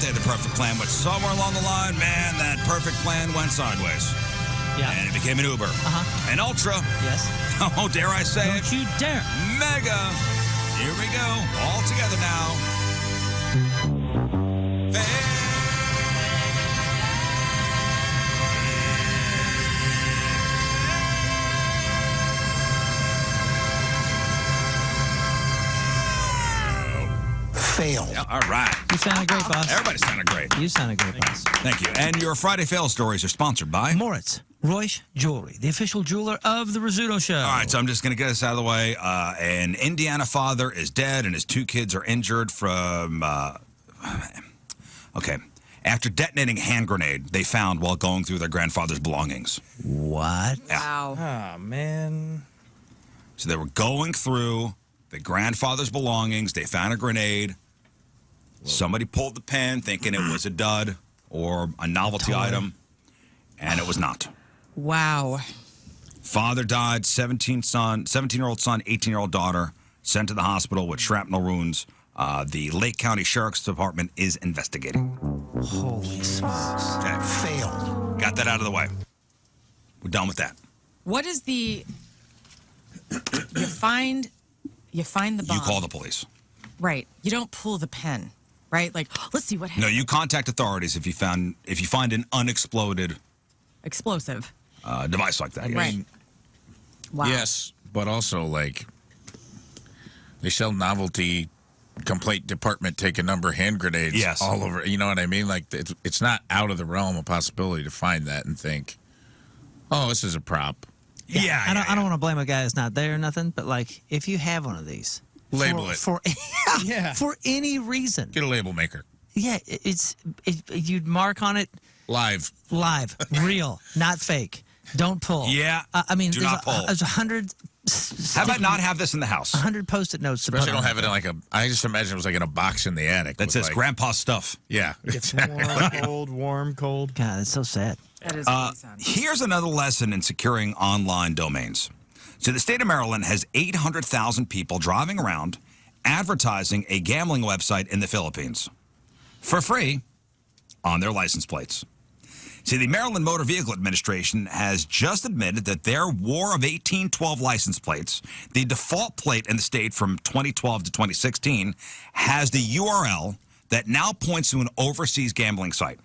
they had the perfect plan, but somewhere along the line, man, that perfect plan went sideways. Yeah. And it became an Uber. An Ultra. Yes. Oh, dare I say it? Don't you dare. Mega. Here we go. All together now. Fail. Yeah, all right. You sounded great, boss. Everybody sounded great. You sounded great, boss. Thank you. And your Friday fail stories are sponsored by Moritz Royce Jewelry, the official jeweler of the Rizzuto Show. All right, so I'm just going to get this out of the way. An Indiana father is dead and his 2 kids are injured from, after detonating a hand grenade they found while going through their grandfather's belongings. What? Yeah. Wow. Oh, man. So they were going through the grandfather's belongings. They found a grenade. Somebody pulled the pin thinking it was a dud or a novelty item, and it was not. Wow. Father died, 17-year-old son, 18-year-old daughter, sent to the hospital with shrapnel wounds. The Lake County Sheriff's Department is investigating. Holy smokes. Okay. Failed. Got that out of the way. We're done with that. What is the... You find the bomb. You call the police. Right. You don't pull the pen, right? Like, let's see what happened. No, you contact authorities if you find an unexploded Explosive. device like that. Yes. Right. Wow. Yes, but also, like, they sell novelty complaint department take a number hand grenades Yes. all over. You know what I mean? Like, it's not out of the realm of possibility to find that and think, oh, this is a prop. Yeah. I don't want to blame a guy that's not there or nothing, but like if you have one of these, Label it. for for any reason. Get a label maker. Yeah, you'd mark on it Live. real, not fake. Don't pull. Yeah. I mean, Do there's not pull. There's 100. How about not have this in the house? 100 Post-it notes. Especially don't have it in like a. I just imagine it was like in a box in the attic. That with, says like, grandpa's stuff. Yeah. It's warm, cold, warm, cold. God, it's so sad. That is really sad. Here's another lesson in securing online domains. So the state of Maryland has 800,000 people driving around advertising a gambling website in the Philippines for free on their license plates. See, the Maryland Motor Vehicle Administration has just admitted that their War of 1812 license plates, the default plate in the state from 2012 to 2016, has the URL that now points to an overseas gambling site.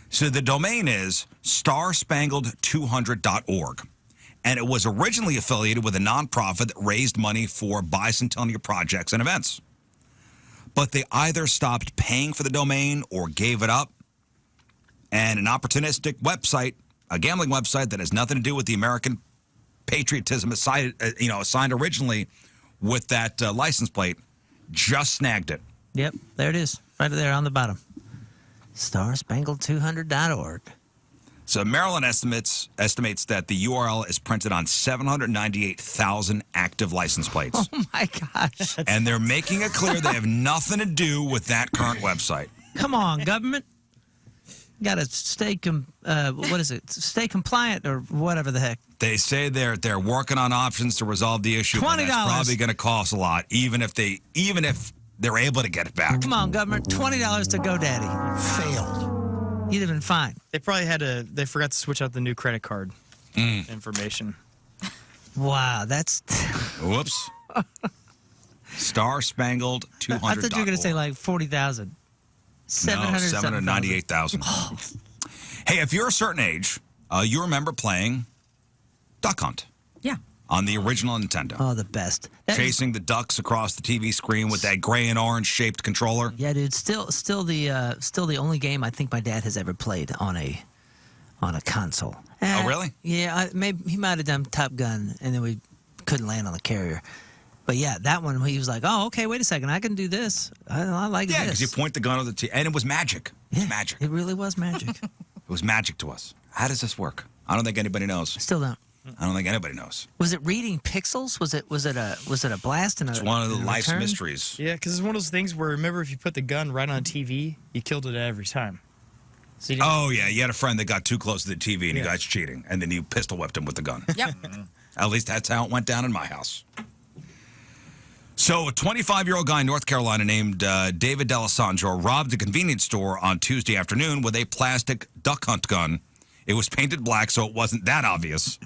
So the domain is starspangled200.org. And it was originally affiliated with a nonprofit that raised money for bicentennial projects and events. But they either stopped paying for the domain or gave it up. And an opportunistic website, a gambling website that has nothing to do with the American patriotism assigned originally with that license plate, just snagged it. Yep, there it is, right there on the bottom. Starspangled200.org. So Maryland estimates that the URL is printed on 798,000 active license plates. Oh my gosh! And they're making it clear they have nothing to do with that current website. Come on, government. Got to stay stay compliant or whatever the heck. They say they're working on options to resolve the issue. But $20. that's probably going to cost a lot, even if they're able to get it back. Come on, government. $20 to GoDaddy. Failed. You'd have been fine. They probably they forgot to switch out the new credit card information. Wow, that's. Whoops. Star-Spangled 200. I thought you were going to say like 40,000. No, 798,000. 798,000. Hey, if you're a certain age, you remember playing Duck Hunt. Yeah. On the original Nintendo. Oh, the best. Chasing the ducks across the TV screen with that gray and orange shaped controller. Yeah, dude. Still the only game I think my dad has ever played on a console. Oh, really? Yeah, maybe he might have done Top Gun, and then we couldn't land on the carrier. But yeah, that one he was like, "Oh, okay, wait a second, I can do this. I like this." Yeah, because you point the gun at the TV, and it was magic. It was magic. It really was magic. It was magic to us. How does this work? I don't think anybody knows. Still don't. I don't think anybody knows. Was it reading pixels? Was it a blast and It's one of the life's return? mysteries. Yeah, because it's one of those things where, remember, if you put the gun right on TV, you killed it every time. So Oh, yeah. You had a friend that got too close to the TV and you Yeah. guys cheating, and then you pistol whipped him with the gun. Yep. At least that's how it went down in my house. So, a 25-year-old guy in North Carolina named David D'Alessandro robbed a convenience store on Tuesday afternoon with a plastic duck hunt gun. It was painted black, so it wasn't that obvious.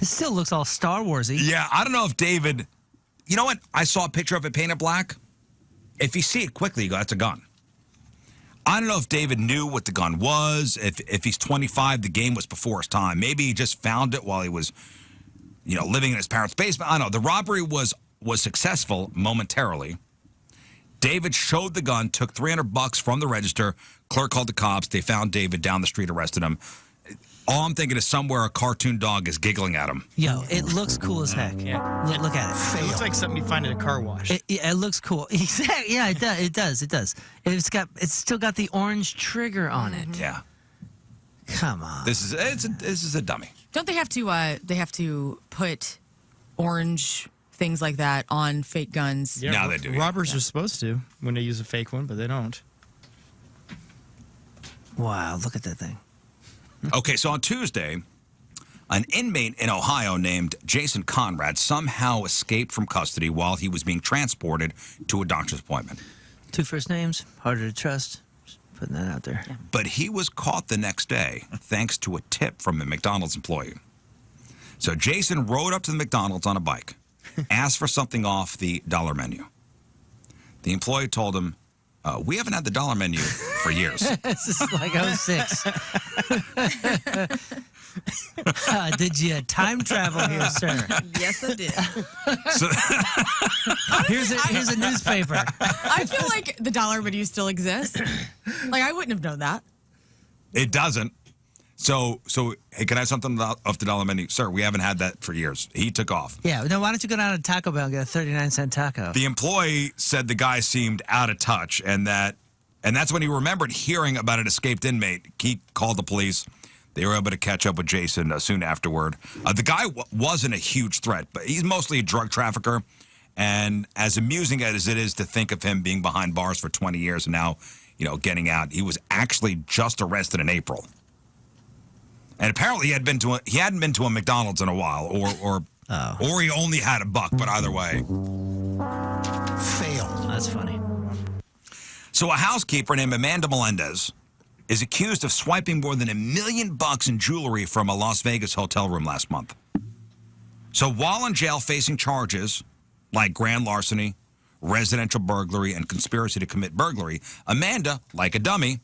It still looks all Star Wars-y. Yeah, I don't know if David... You know what? I saw a picture of it painted black. If you see it quickly, you go, that's a gun. I don't know if David knew what the gun was. If he's 25, the game was before his time. Maybe he just found it while he was, living in his parents' basement. I don't know. The robbery was successful momentarily. David showed the gun, took $300 from the register. Clerk called the cops. They found David down the street, arrested him. All I'm thinking is somewhere a cartoon dog is giggling at him. Yo, it looks cool as heck. Yeah. Look at it. It looks like something you find at a car wash. It looks cool. Exactly. Yeah, it does. It does. It's still got the orange trigger on it. Yeah. Come on. This is a dummy. Don't they have to put orange things like that on fake guns? Yeah, Now they do, yeah. Robbers are supposed to when they use a fake one, but they don't. Wow, look at that thing. Okay, so on Tuesday, an inmate in Ohio named Jason Conrad somehow escaped from custody while he was being transported to a doctor's appointment. 2 first names, harder to trust. Just putting that out there. Yeah. But he was caught the next day thanks to a tip from a McDonald's employee. So Jason rode up to the McDonald's on a bike, asked for something off the dollar menu. The employee told him, we haven't had the dollar menu for years. This is like 06. Did you time travel here, sir? Yes, I did. So, Here's a newspaper. I feel like the dollar menu still exists. Like, I wouldn't have known that. it doesn't. So hey, can I have something off the dollar menu? Sir, we haven't had that for years. He took off. Yeah, no, why don't you go down to Taco Bell and get a 39-cent taco? The employee said the guy seemed out of touch, and that's when he remembered hearing about an escaped inmate. He called the police. They were able to catch up with Jason soon afterward. The guy wasn't a huge threat, but he's mostly a drug trafficker. And as amusing as it is to think of him being behind bars for 20 years and now, getting out, he was actually just arrested in April. And apparently he hadn't been to a McDonald's in a while, or he only had a buck. But either way, Fail. That's funny. so a housekeeper named Amanda Melendez is accused of swiping more than $1 million in jewelry from a Las Vegas hotel room last month. So while in jail facing charges like grand larceny, residential burglary, and conspiracy to commit burglary, Amanda, like a dummy,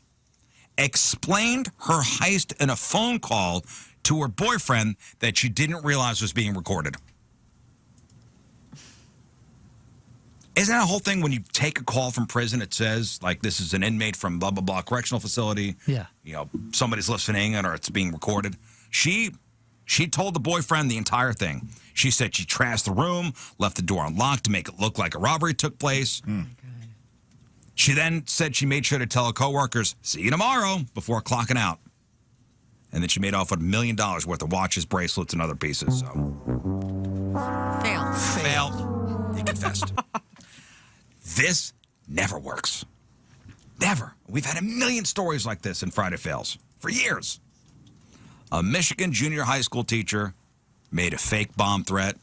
explained her heist in a phone call to her boyfriend that she didn't realize was being recorded. Isn't that a whole thing when you take a call from prison, it says, like, this is an inmate from blah, blah, blah, correctional facility. Yeah. Somebody's listening or it's being recorded. She told the boyfriend the entire thing. She said she trashed the room, left the door unlocked to make it look like a robbery took place. She then said she made sure to tell her coworkers, see you tomorrow, before clocking out. And then she made off with $1 million worth of watches, bracelets, and other pieces. So. Fail. He confessed. This never works. Never. We've had a million stories like this in Friday Fails for years. A Michigan junior high school teacher made a fake bomb threat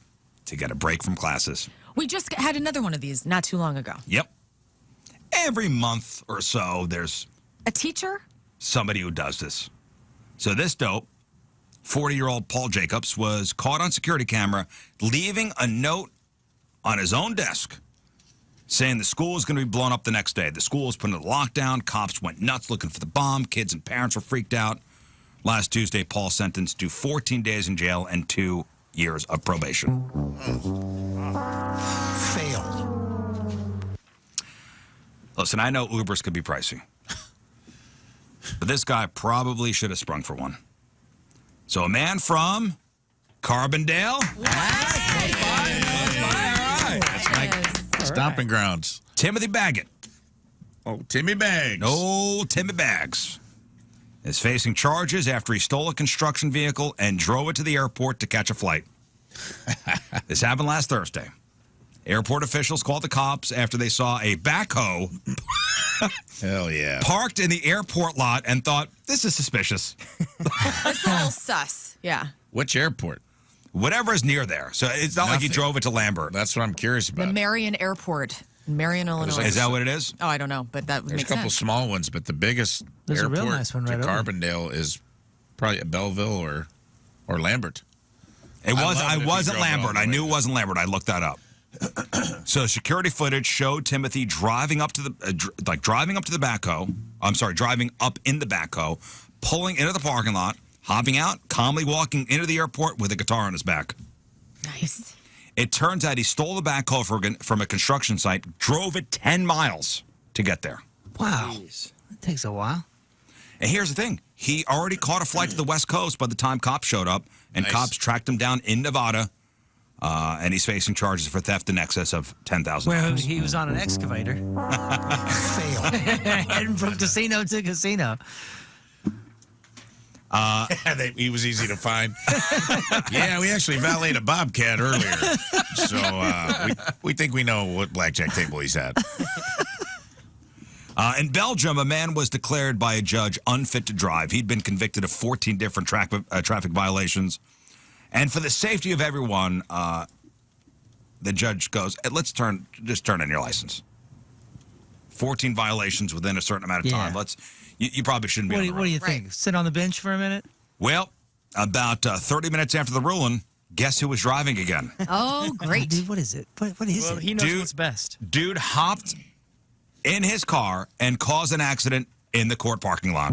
to get a break from classes. We just had another one of these not too long ago. Yep. Every month or so, there's A teacher? somebody who does this. So this dope, 40-year-old Paul Jacobs, was caught on security camera leaving a note on his own desk saying the school was going to be blown up the next day. The school was put into lockdown. Cops went nuts looking for the bomb. Kids and parents were freaked out. Last Tuesday, Paul sentenced to 14 days in jail and 2 years of probation. Fail. Listen, I know Ubers could be pricey. But this guy probably should have sprung for one. So a man from Carbondale. That's my stomping grounds. Timothy Baggett. Oh, Timmy Bags. No, Timmy Bags is facing charges after he stole a construction vehicle and drove it to the airport to catch a flight. This happened last Thursday. Airport officials called the cops after they saw a backhoe Hell yeah. parked in the airport lot and thought, this is suspicious. That's a little sus. Yeah. Which airport? Whatever is near there. So it's not like he Nothing. drove it to Lambert. That's what I'm curious The about. Marion Airport, in Marion, Illinois. Is that what it is? Oh, I don't know, but that would There's a make couple sense. small ones, but the biggest There's a airport real nice one right to over. Carbondale is probably at Belleville or Lambert. It was. love it I if you wasn't drove it all Lambert. the I way knew it down. wasn't Lambert. I looked that up. So security footage showed Timothy driving up to the driving up to the backhoe. I'm sorry, driving up in the backhoe, pulling into the parking lot, hopping out, calmly walking into the airport with a guitar on his back. Nice. It turns out he stole the backhoe from a construction site, drove it 10 miles to get there. Wow. That takes a while. And here's the thing. He already caught a flight to the West Coast by the time cops showed up, and Nice. cops tracked him down in Nevada, and he's facing charges for theft in excess of $10,000. Where he was on an excavator. Fail. Heading from casino to casino. He was easy to find. Yeah, we actually valeted a Bobcat earlier. So we think we know what blackjack table he's at. In Belgium, a man was declared by a judge unfit to drive. He'd been convicted of 14 different traffic violations. And for the safety of everyone, the judge goes, let's just turn in your license. 14 violations within a certain amount of time. Yeah. You probably shouldn't be on the road. What do you think? Sit on the bench for a minute? Well, about 30 minutes after the ruling, guess who was driving again? Oh, great. Dude, what is it? What is Well, it? he knows Dude. what's best. Dude hopped in his car and caused an accident in the court parking lot.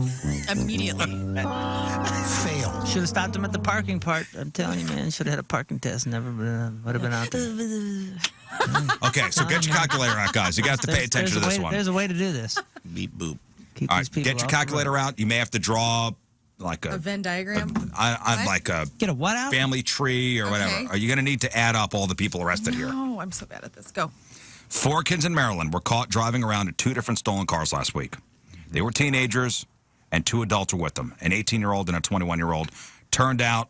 Immediately. Fail. Should have stopped him at the parking part. I'm telling you, man. Should have had a parking test. Never would have been out there. Okay, so get your calculator out, guys. You got to pay attention to this one. There's a way to do this. Beep boop. Keep All these right, people get your off the calculator road. out. You may have to draw like A a Venn diagram? like a Get a what out? family tree or whatever. Okay. Are you going to need to add up all the people arrested here? Oh, I'm so bad at this. Go. 4 kids in Maryland were caught driving around in 2 different stolen cars last week. They were teenagers, and 2 adults were with them, an 18-year-old and a 21-year-old. Turned out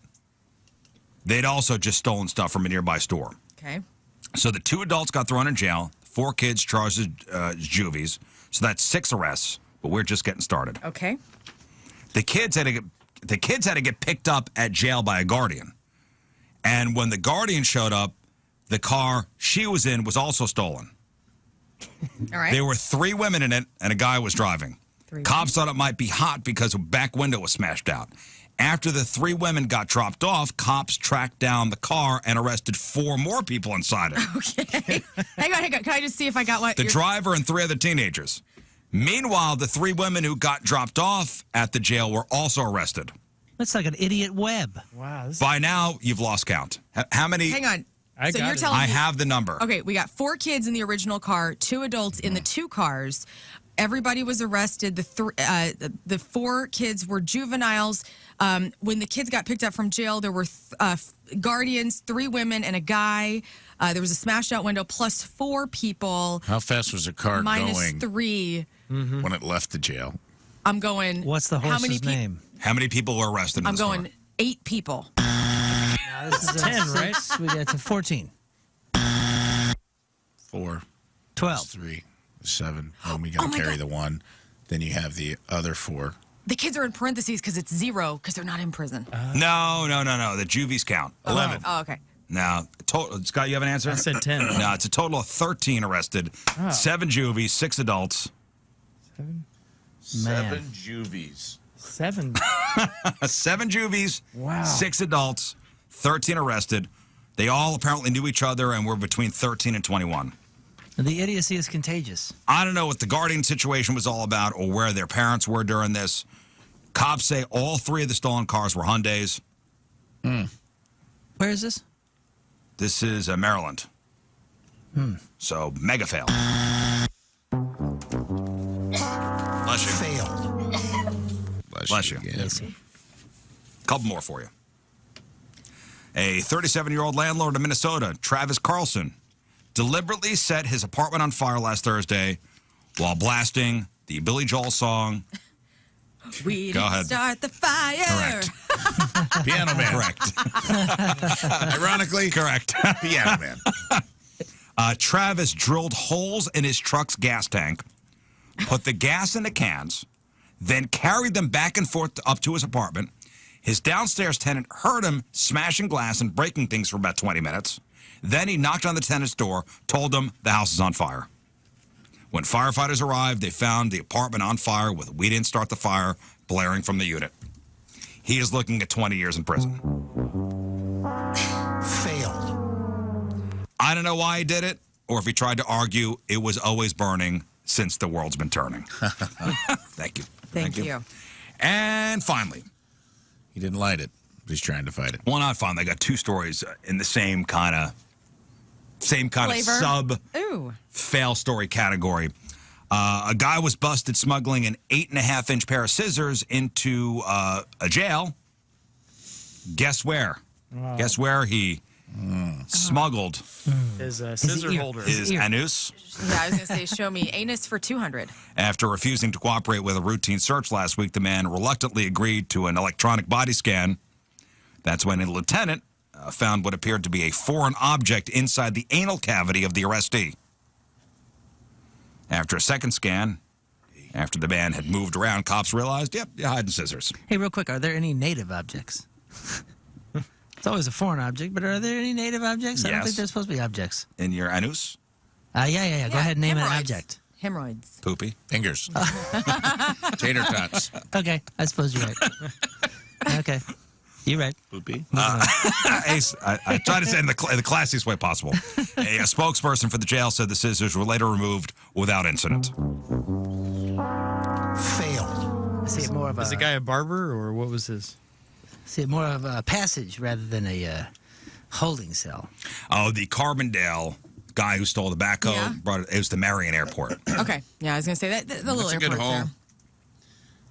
they'd also just stolen stuff from a nearby store. Okay. So the 2 adults got thrown in jail, 4 kids charged as juvies. So that's 6 arrests, but we're just getting started. Okay. The kids had to get picked up at jail by a guardian. And when the guardian showed up, the car she was in was also stolen. All right. There were 3 women in it, and a guy was driving. 3 Cops thought it might be hot because a back window was smashed out. After the 3 women got dropped off, cops tracked down the car and arrested 4 more people inside it. Okay. hang on. Can I just see if I got what? The you're- driver and 3 other teenagers. Meanwhile, the 3 women who got dropped off at the jail were also arrested. That's like an idiot web. Wow. This By now, you've lost count. How many? Hang on. I So got you're it. telling I me. have the number. Okay, we got 4 kids in the original car, 2 adults in the 2 cars. Everybody was arrested. The 4 kids were juveniles. When the kids got picked up from jail, there were guardians, 3 women, and a guy. There was a smashed out window, plus 4 people, How fast was the car minus going 3. when it left the jail? I'm going. What's the how many horse's name? How many people were arrested in I'm this going car? 8 people. This is 10, right? We got to 14. 4, 12. 3, 7. And we got Oh to my carry God. the 1. Then you have the other 4. The kids are in parentheses because it's 0 because they're not in prison. No. The juvies count. 11. Oh, okay. Now, Scott, you have an answer? I said 10. No, it's a total of 13 arrested. 7 juvies, 6 adults. 7 juvies. 7. 7 juvies, Wow. 6 adults, 13 arrested. They all apparently knew each other and were between 13 and 21. The idiocy is contagious. I don't know what the guardian situation was all about or where their parents were during this. Cops say all 3 of the stolen cars were Hyundais. Where is this? This is Maryland. So, mega fail. Bless you. Fail. Bless you. again. Couple more for you. A 37-year-old landlord in Minnesota, Travis Carlson, deliberately set his apartment on fire last Thursday while blasting the Billy Joel song. We Go didn't ahead. start the fire. Correct. Piano Man. Correct. Ironically, Correct. Piano Man. Travis drilled holes in his truck's gas tank, put the gas in the cans, then carried them back and forth up to his apartment. His downstairs tenant heard him smashing glass and breaking things for about 20 minutes. Then he knocked on the tenant's door, told them the house is on fire. When firefighters arrived, they found the apartment on fire with "We didn't start the fire" blaring from the unit. He is looking at 20 years in prison. Failed. I don't know why he did it, or if he tried to argue it was always burning since the world's been turning. Thank you. Thank you. And finally. He didn't light it, but he's trying to fight it. Well, not finally. I got two stories in the same kind of Flavor. fail story category. A guy was busted smuggling an 8.5-inch pair of scissors into a jail. Guess where? Wow. Guess where he smuggled His scissor ear. holder. his anus? Yeah, I was going to say, show me anus for 200. After refusing to cooperate with a routine search last week, the man reluctantly agreed to an electronic body scan. That's when a lieutenant found what appeared to be a foreign object inside the anal cavity of the arrestee. After a second scan, after the man had moved around, cops realized, yep, you're hiding scissors. Hey, real quick, are there any native objects? It's always a foreign object, but are there any native objects? I don't Yes. think there's supposed to be objects. In your anus? Yeah. Go ahead and name an hemorrhoids. object. Hemorrhoids. Poopy? Fingers. Tater tots. Okay, I suppose you're right. Okay, you're right. Poopy. Ace, I tried to say it in the classiest way possible. A spokesperson for the jail said the scissors were later removed without incident. Failed. I see it more of Is the guy a barber, or what was his? See it more of a passage rather than a holding cell. Oh, the Carbondale guy who stole the backhoe Yeah. brought it. It was the Marion Airport. Okay. Yeah, I was going to say that. The little That's a good airport haul. there.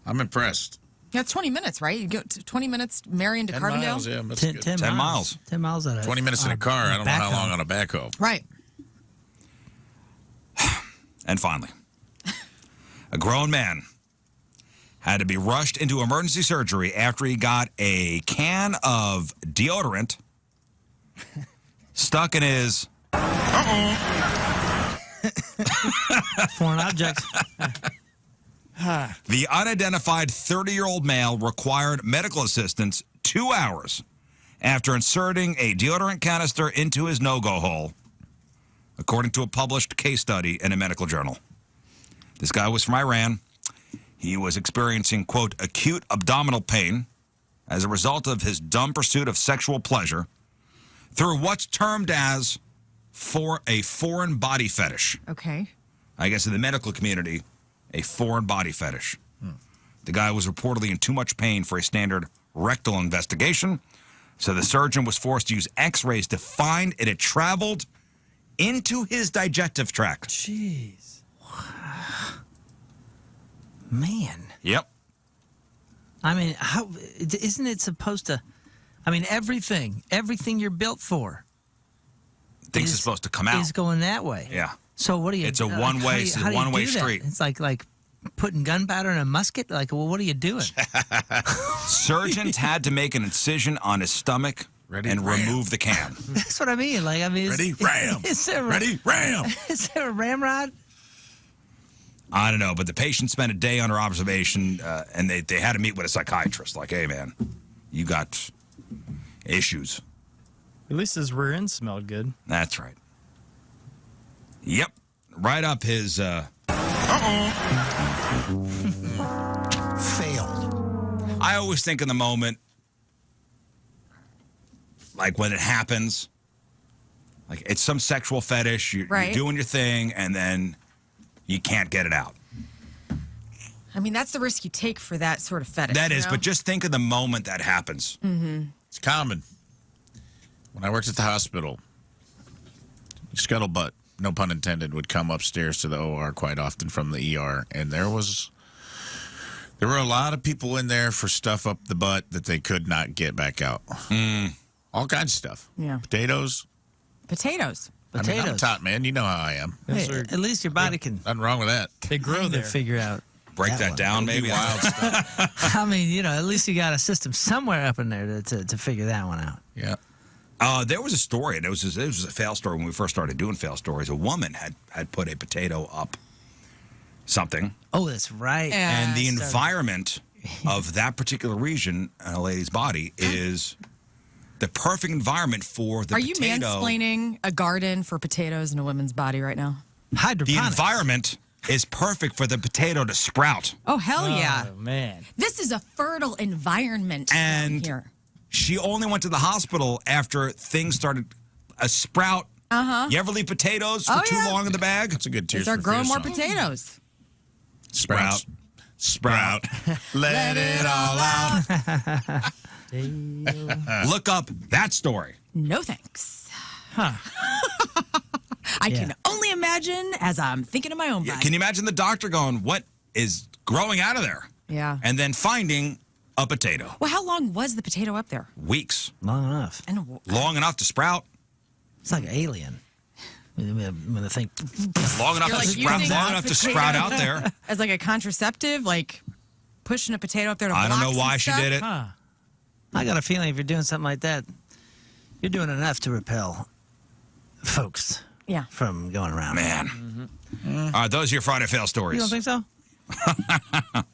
I'm impressed. Yeah, it's 20 minutes, right? You go to 20 minutes, Marion to 10 Carbondale. miles, yeah, that's 10, good. 10 10 miles. miles. 10 miles on a 20 minutes in on a car. I don't know how backhoe. long on a backhoe. Right. And finally, a grown man had to be rushed into emergency surgery after he got a can of deodorant stuck in his Foreign object. The unidentified 30-year-old male required medical assistance 2 hours after inserting a deodorant canister into his no-go hole, according to a published case study in a medical journal. This guy was from Iran. He was experiencing, quote, acute abdominal pain as a result of his dumb pursuit of sexual pleasure through what's termed as a foreign body fetish. Okay. I guess in the medical community, a foreign body fetish. The guy was reportedly in too much pain for a standard rectal investigation, so the surgeon was forced to use x-rays to find it had traveled into his digestive tract. Jeez. Man. Yep. I mean, how isn't it supposed to? I mean, everything you're built for Things are supposed to come out. is going that way. Yeah. So what do you? It's a how one-way- do you- how do you one-way do that? street. It's like putting gunpowder in a musket. Like, well, what are you doing? Surgeons had to make an incision on his stomach Ready, and ram. remove the can. That's what I mean. Like, I mean, Ready, ram. Is there, Ready, ram. Is there a ramrod? I don't know, but the patient spent a day under observation, and they had to meet with a psychiatrist. Like, hey, man, you got issues. At least his rear end smelled good. That's right. Yep. Right up his... Failed. I always think in the moment, like when it happens, like it's some sexual fetish, you're Right. doing your thing, and then you can't get it out. I mean, that's the risk you take for that sort of fetish. That you is, know? but just think of the moment that happens. It's common. When I worked at the hospital, scuttlebutt, no pun intended, would come upstairs to the OR quite often from the ER, and there were a lot of people in there for stuff up the butt that they could not get back out. All kinds of stuff. Yeah. Potatoes. Potatoes. I mean, I'm a Potatoes. top man. You know how I am. Hey, Those are- at least your body can Nothing wrong with that. They grow kind there. of figure out. Break that one. down, maybe. Wild stuff. I mean, you know, at least you got a system somewhere up in there to figure that one out. Yeah. There was a story, and it was a fail story when we first started doing fail stories. A woman had put a potato up something, Oh, that's right. and the Yeah, environment of that particular region in a lady's body is the perfect environment for the Are potato. you mansplaining a garden for potatoes in a woman's body right now? The environment is perfect for the potato to sprout. Oh, hell yeah. Oh, man. This is a fertile environment And down here. she only went to the hospital after things started a sprout. You ever leave potatoes for too long in the bag? That's a good Tears Start for growing Fears more song. potatoes. Sprout. Sprout. Let it all out. Look up that story. No thanks. Huh. I Yeah. can only imagine as I'm thinking of my own body. Can you imagine the doctor going, what is growing out of there? Yeah. And then finding a potato. Well, how long was the potato up there? Weeks. Long enough. And Long enough to sprout. It's like an alien. When the thing. Long enough You're to like sprout. using Long a enough to potato sprout out there. as like a contraceptive, like pushing a potato up there to I don't block know some why she stuff? did it. Huh. I got a feeling if you're doing something like that, you're doing enough to repel folks Yeah. from going around. Man. All right, those are your Friday fail stories. You don't think so?